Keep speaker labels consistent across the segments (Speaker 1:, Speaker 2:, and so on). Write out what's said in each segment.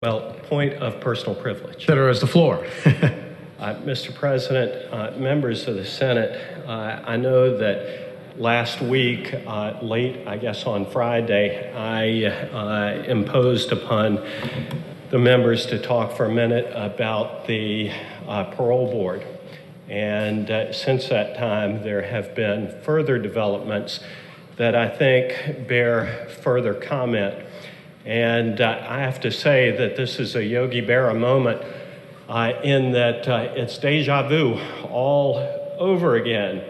Speaker 1: Well, point of personal privilege.
Speaker 2: Senator has the floor.
Speaker 1: Mr. President, members of the Senate, I know that last week, late, I guess on Friday, I imposed upon the members to talk for a minute about the Parole Board. And since that time, there have been further developments that I think bear further comment. And I have to say that this is a Yogi Berra moment in that it's deja vu all over again.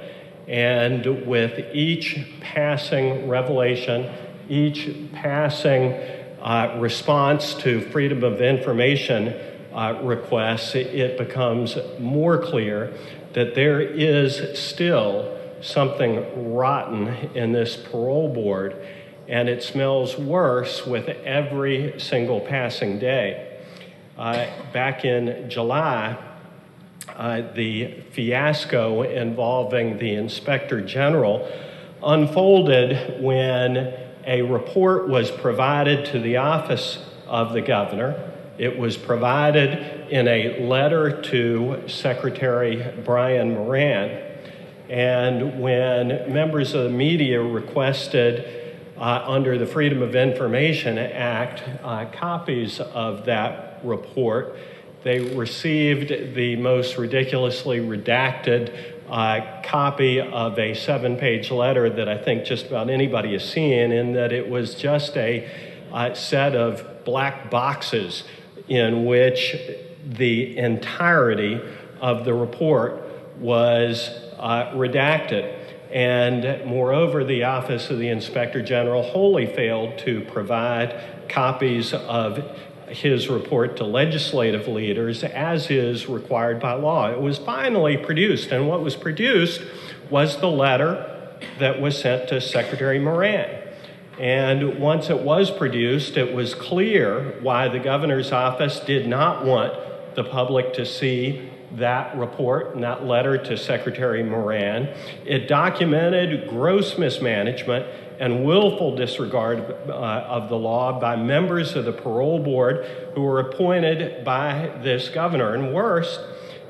Speaker 1: And with each passing revelation, each passing response to Freedom of Information requests, it becomes more clear that there is still something rotten in this parole board. And it smells worse with every single passing day. Back in July, the fiasco involving the Inspector General unfolded when a report was provided to the office of the governor. It was provided in a letter to Secretary Brian Moran. And when members of the media requested under the Freedom of Information Act, copies of that report, they received the most ridiculously redacted copy of a 7-page letter that I think just about anybody has seen, in that it was just a set of black boxes in which the entirety of the report was redacted. And moreover, the Office of the Inspector General wholly failed to provide copies of his report to legislative leaders as is required by law. It was finally produced, and what was produced was the letter that was sent to Secretary Moran. And once it was produced, it was clear why the governor's office did not want the public to see that report and that letter to Secretary Moran. It documented gross mismanagement and willful disregard of the law by members of the parole board who were appointed by this governor. And worse,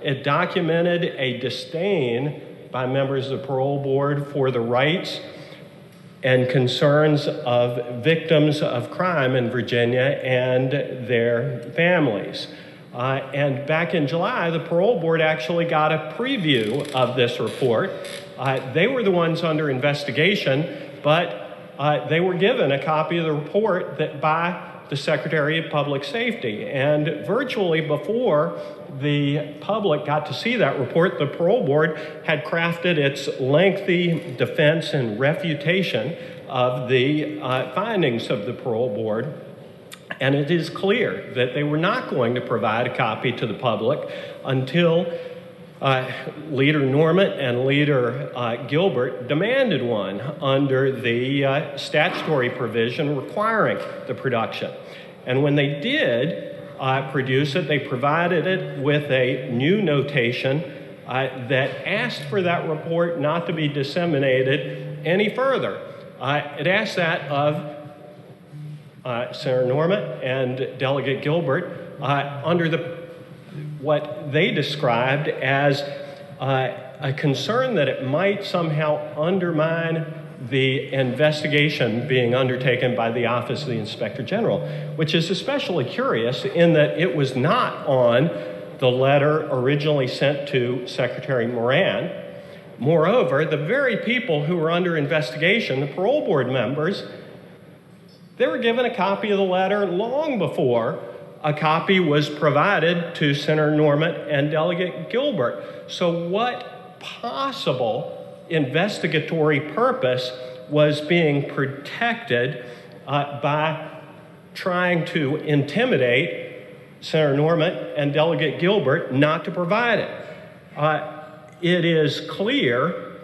Speaker 1: it documented a disdain by members of the parole board for the rights and concerns of victims of crime in Virginia and their families. And back in July, the parole board actually got a preview of this report. They were the ones under investigation, but they were given a copy of the report by the Secretary of Public Safety. And virtually before the public got to see that report, the parole board had crafted its lengthy defense and refutation of the findings of the parole board. And it is clear that they were not going to provide a copy to the public until Leader Northam and Leader Gilbert demanded one under the statutory provision requiring the production. And when they did produce it, they provided it with a new notation that asked for that report not to be disseminated any further. It asked that of Senator Northam and Delegate Gilbert under what they described as a concern that it might somehow undermine the investigation being undertaken by the Office of the Inspector General, which is especially curious in that it was not on the letter originally sent to Secretary Moran. Moreover, the very people who were under investigation, the parole board members, they were given a copy of the letter long before a copy was provided to Senator Northam and Delegate Gilbert. So what possible investigatory purpose was being protected by trying to intimidate Senator Northam and Delegate Gilbert not to provide it? It is clear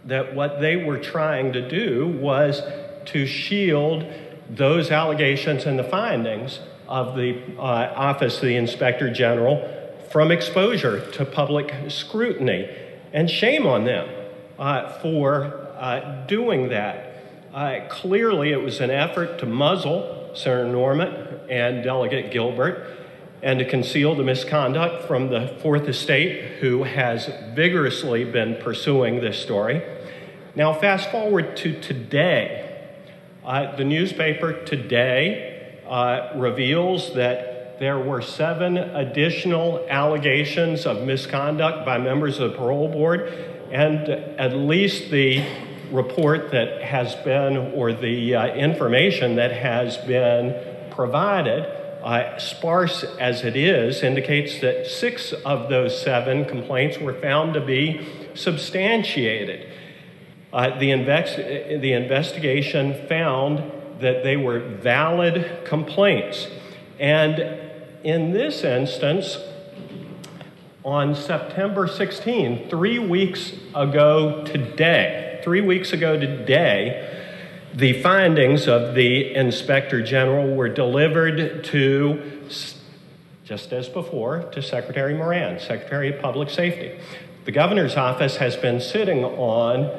Speaker 1: that what they were trying to do was to shield those allegations and the findings of the Office of the Inspector General from exposure to public scrutiny. And shame on them for doing that. Clearly, it was an effort to muzzle Senator Norman and Delegate Gilbert, and to conceal the misconduct from the Fourth Estate, who has vigorously been pursuing this story. Now, fast forward to today. The newspaper today reveals that there were 7 additional allegations of misconduct by members of the Parole Board, and at least the report that has been, or the information that has been provided, sparse as it is, indicates that 6 of those 7 complaints were found to be substantiated. The investigation found that they were valid complaints. And in this instance, on September 16, 3 weeks ago today, the findings of the Inspector General were delivered to, just as before, to Secretary Moran, Secretary of Public Safety. The governor's office has been sitting on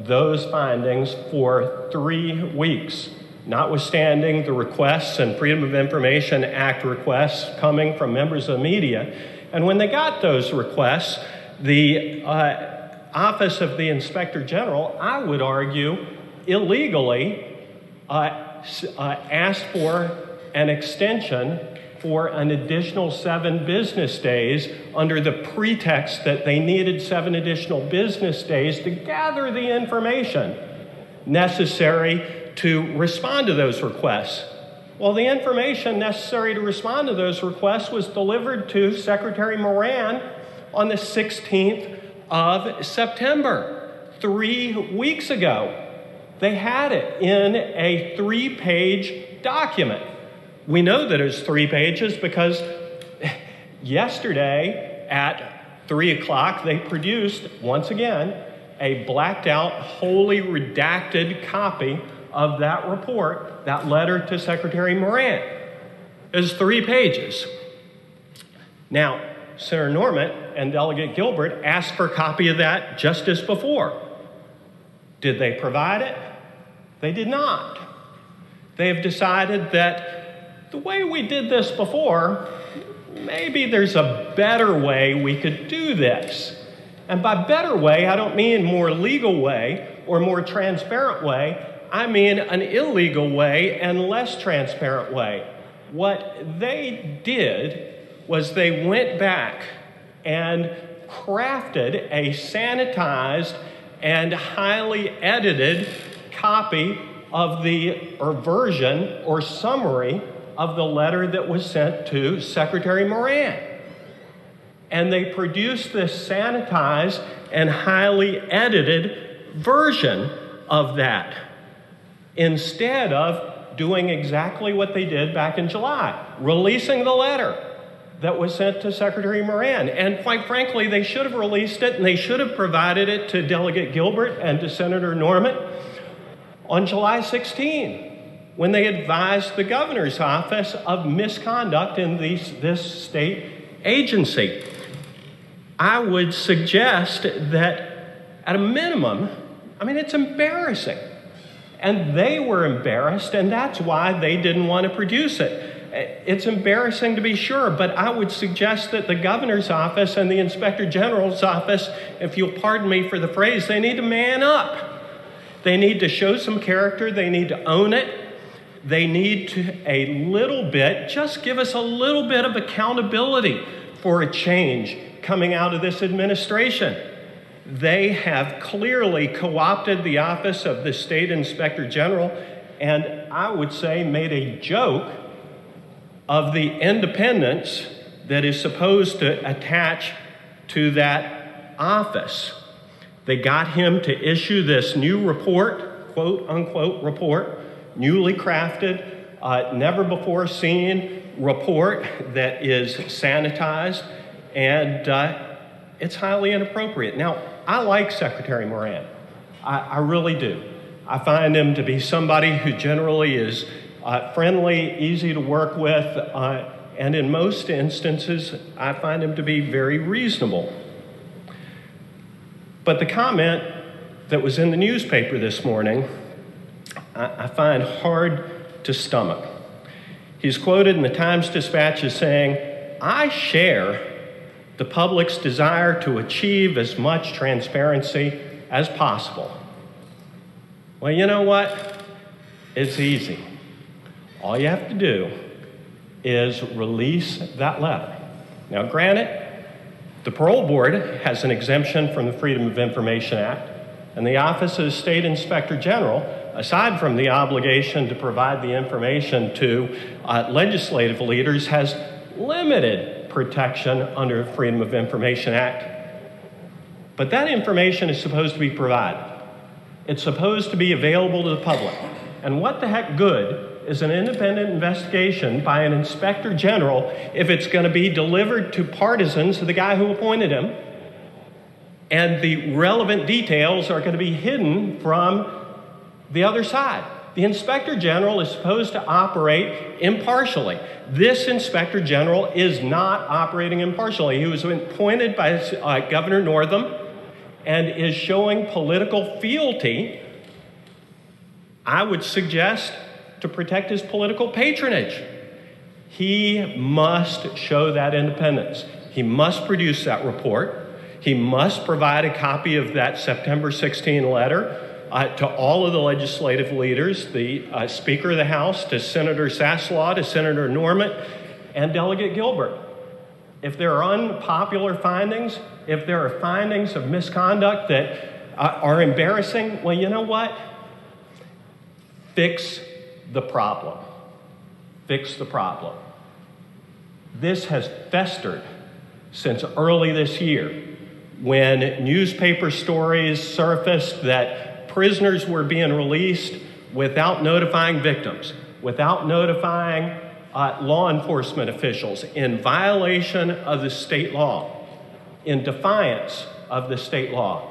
Speaker 1: those findings for 3 weeks, notwithstanding the requests and Freedom of Information Act requests coming from members of the media. And when they got those requests, the Office of the Inspector General, I would argue, illegally asked for an extension for an additional 7 business days under the pretext that they needed 7 additional business days to gather the information necessary to respond to those requests. Well, the information necessary to respond to those requests was delivered to Secretary Moran on the 16th of September, 3 weeks ago. They had it in a 3-page document. We know that it's 3 pages because yesterday at 3 o'clock, they produced, once again, a blacked out, wholly redacted copy of that report, that letter to Secretary Moran. It's 3 pages. Now, Senator Norman and Delegate Gilbert asked for a copy of that just as before. Did they provide it? They did not. They have decided that the way we did this before, maybe there's a better way we could do this. And by better way, I don't mean more legal way or more transparent way. I mean an illegal way and less transparent way. What they did was they went back and crafted a sanitized and highly edited copy of the, or version or summary of the letter that was sent to Secretary Moran. And they produced this sanitized and highly edited version of that, instead of doing exactly what they did back in July, releasing the letter that was sent to Secretary Moran. And quite frankly, they should have released it, and they should have provided it to Delegate Gilbert and to Senator Norman on July 16, when they advised the governor's office of misconduct in this state agency. I would suggest that at a minimum, I mean, it's embarrassing. And they were embarrassed, and that's why they didn't want to produce it. It's embarrassing to be sure, but I would suggest that the governor's office and the Inspector General's office, if you'll pardon me for the phrase, they need to man up. They need to show some character. They need to own it. They need to, a little bit, just give us a little bit of accountability for a change coming out of this administration. They have clearly co-opted the office of the State Inspector General, and I would say made a joke of the independence that is supposed to attach to that office. They got him to issue this new report, quote unquote report, newly crafted, never before seen report that is sanitized, and it's highly inappropriate. Now, I like Secretary Moran. I really do. I find him to be somebody who generally is friendly, easy to work with, and in most instances, I find him to be very reasonable. But the comment that was in the newspaper this morning, I find hard to stomach. He's quoted in the Times-Dispatch as saying, "I share the public's desire to achieve as much transparency as possible." Well, you know what? It's easy. All you have to do is release that letter. Now, granted, the Parole Board has an exemption from the Freedom of Information Act, and the Office of the State Inspector General, aside from the obligation to provide the information to legislative leaders, has limited protection under the Freedom of Information Act. But that information is supposed to be provided. It's supposed to be available to the public. And what the heck good is an independent investigation by an inspector general if it's going to be delivered to partisans of the guy who appointed him, and the relevant details are going to be hidden from the other side? The inspector general is supposed to operate impartially. This inspector general is not operating impartially. He was appointed by Governor Northam and is showing political fealty, I would suggest, to protect his political patronage. He must show that independence. He must produce that report. He must provide a copy of that September 16 letter to all of the legislative leaders, the Speaker of the House, to Senator Saslaw, to Senator Norman, and Delegate Gilbert. If there are unpopular findings, if there are findings of misconduct that are embarrassing, well, you know what? Fix the problem. Fix the problem. This has festered since early this year, when newspaper stories surfaced that prisoners were being released without notifying victims, without notifying law enforcement officials, in violation of the state law, in defiance of the state law.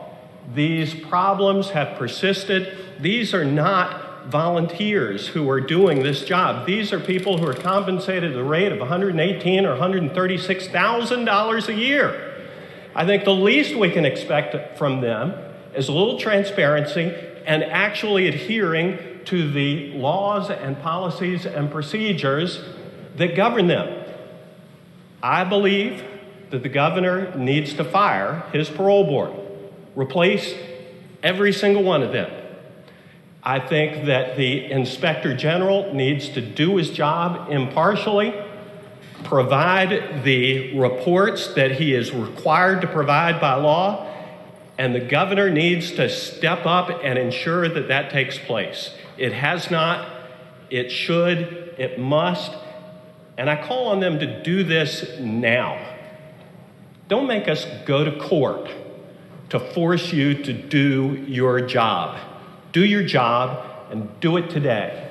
Speaker 1: These problems have persisted. These are not volunteers who are doing this job. These are people who are compensated at the rate of $118,000 or $136,000 a year. I think the least we can expect from them is a little transparency and actually adhering to the laws and policies and procedures that govern them. I believe that the governor needs to fire his parole board, replace every single one of them. I think that the inspector general needs to do his job impartially, provide the reports that he is required to provide by law, and the governor needs to step up and ensure that that takes place. It has not, it should, it must, and I call on them to do this now. Don't make us go to court to force you to do your job. Do your job and do it today.